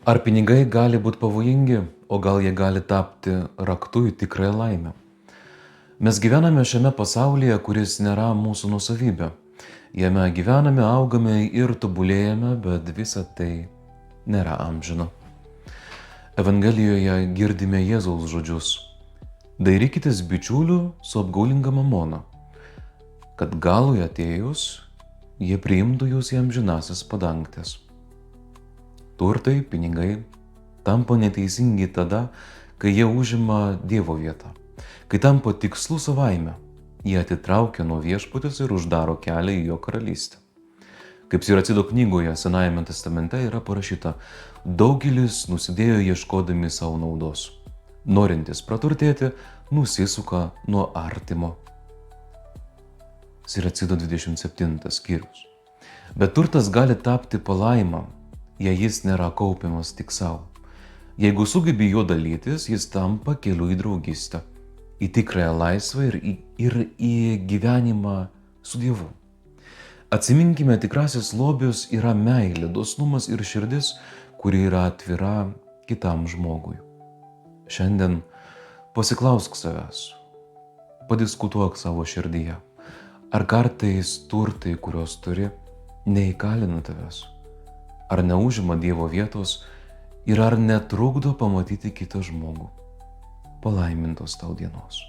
Ar pinigai gali būti pavojingi, o gal jie gali tapti raktu į tikrąją laimę? Mes gyvename šiame pasaulyje, kuris nėra mūsų nuosavybė. Jame gyvename, augame ir tobulėjame, bet visa tai nėra amžina. Evangelijoje girdime Jėzaus žodžius: dairykitės bičiulių su apgaulinga mamona, kad galui atėjus jie priimtų jūs į amžinąsias padangtes. Turtai, pinigai tampa neteisingi tada, kai jie užima Dievo vietą, kai tampa tikslu savaime, jie atitraukia nuo viešpaties ir uždaro kelią į jo karalystę. Kaip Siracido knygoje Senajame testamente yra parašyta: daugelis nusidėjo ieškodami savo naudos. Norintys praturtėti, nusisuka nuo artimo. Siracido 27 skyrius. Bet turtas gali tapti palaima, jei jis nėra kaupiamas tik savo. Jeigu sugebi juo dalytis, jis tampa keliu į draugystę, į tikrąją laisvę ir į gyvenimą su Dievu. Atsiminkime, tikrasis lobis yra meilė, dosnumas ir širdis, kuri yra atvira kitam žmogui. Šiandien pasiklausk savęs, padiskutuok savo širdyje, ar kartais turtai, kuriuos turi, neįkalina tavęs, ar neužima Dievo vietos ir ar netrukdo pamatyti kitą žmogų. Palaimintos tau dienos.